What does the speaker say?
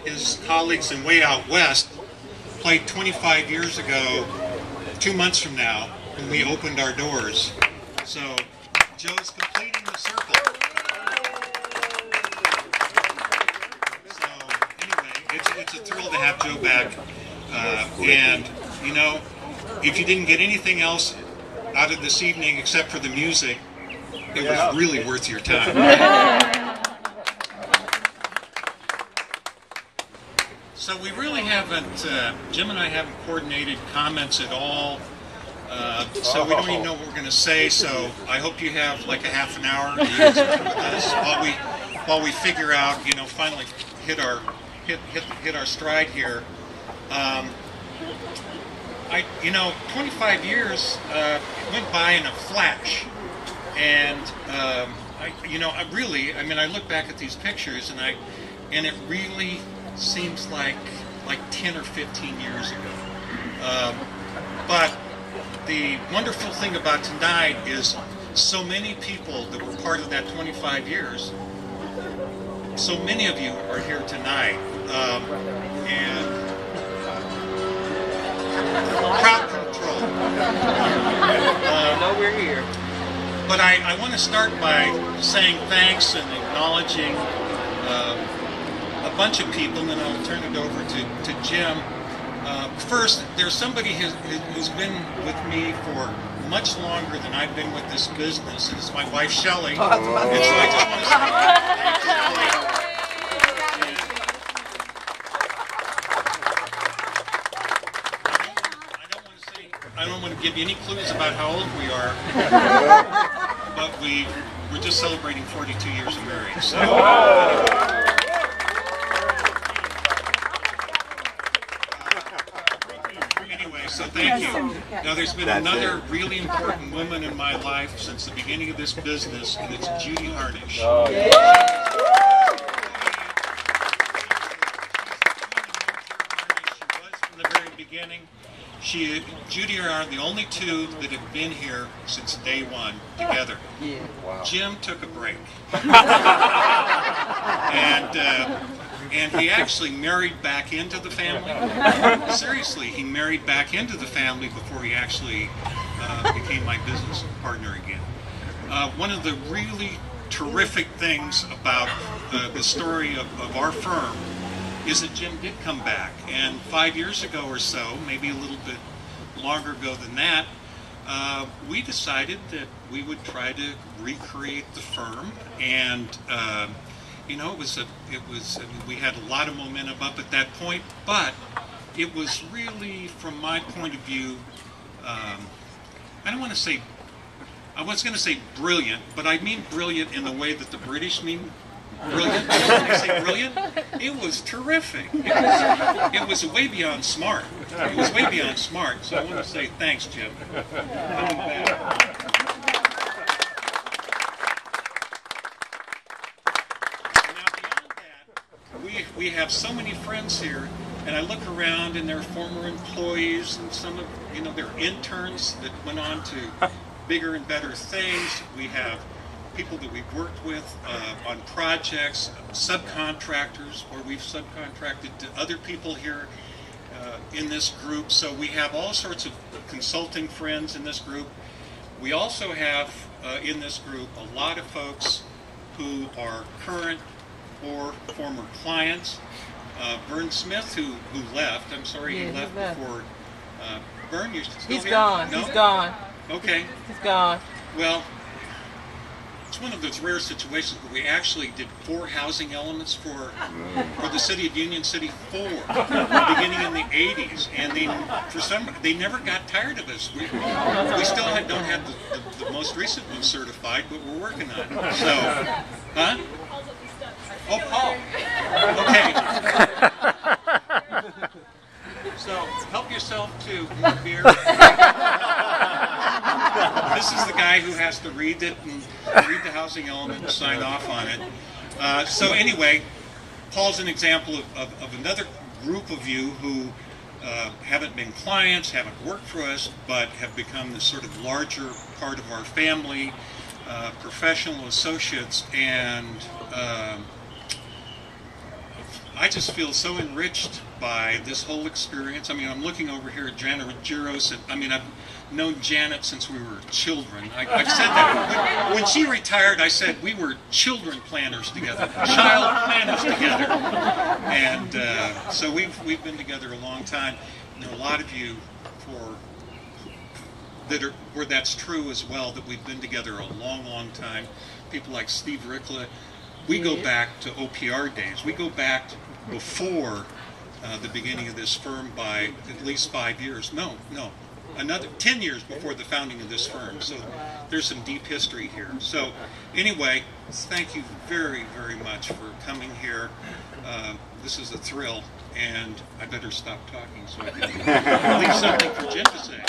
his colleagues in Way Out West played 25 years ago, 2 months from now, when we opened our doors. So Joe's completing the circle. So anyway, it's a thrill to have Joe back. And, you know, if you didn't get anything else out of this evening except for the music, it was really worth your time. So we really haven't, Jim and I haven't coordinated comments at all, so we don't even know what we're going to say, so I hope you have like a half an hour to use with us while we figure out, you know, finally hit our stride here. You know, 25 years went by in a flash, and I look back at these pictures, and it really seems like 10 or 15 years ago. But the wonderful thing about tonight is so many people that were part of that 25 years, so many of you are here tonight, and crowd control. I know we're here. But I want to start by saying thanks and acknowledging a bunch of people, and then I'll turn it over to Jim. First, there's somebody who's been with me for much longer than I've been with this business, and it's my wife, Shelley. And so I just want to say I don't want to give you any clues about how old we are, but we're just celebrating 42 years of marriage. So. Anyway, so thank you. Now, there's been another really important woman in my life since the beginning of this business, and it's Judy Harnish. Oh, yeah. She was from the very beginning. Judy and I are the only two that have been here since day one together. Yeah. Wow. Jim took a break. And he actually married back into the family. Seriously, he married back into the family before he actually became my business partner again. One of the really terrific things about the story of our firm is that Jim did come back, and 5 years ago or so, maybe a little bit longer ago than that, we decided that we would try to recreate the firm, and you know, we had a lot of momentum up at that point, but it was really, from my point of view, I was going to say brilliant, but I mean brilliant in the way that the British mean brilliant. When they say brilliant, it was terrific. It was way beyond smart. It was way beyond smart. So I want to say thanks, Jim, for coming back. Now beyond that, we have so many friends here, and I look around, and they're former employees, and some of they're interns that went on to bigger and better things. We have people that we've worked with on projects, subcontractors, where we've subcontracted to other people here in this group. So we have all sorts of consulting friends in this group. We also have in this group a lot of folks who are current or former clients. Vern Smith, who left, I'm sorry, he left before. Vern, you're still He's here? gone. No? He's gone. Okay. He's gone. Well, it's one of those rare situations where we actually did 4 housing elements for the city of Union City 4, beginning in the 80s, and they never got tired of us. We still don't have the most recent one certified, but we're working on it. So, huh? Oh, Paul. Okay. So help yourself to more beer. This is the guy who has to read it and read the housing element and sign off on it. So anyway, Paul's an example of another group of you who haven't been clients, haven't worked for us, but have become this sort of larger part of our family, professional associates, and I just feel so enriched by this whole experience. I mean, I'm looking over here at Janet Giros, and I mean, I've known Janet since we were children. I've said that. When she retired, I said we were children planners together, child planners together. And so we've been together a long time. And there are a lot of you where that's true as well, that we've been together a long, long time. People like Steve Rickla. We go back to OPR days. We go back to before the beginning of this firm by at least 5 years. No, another 10 years before the founding of this firm. So there's some deep history here. So anyway, thank you very, very much for coming here. This is a thrill, and I better stop talking so I can leave something for Jen to say.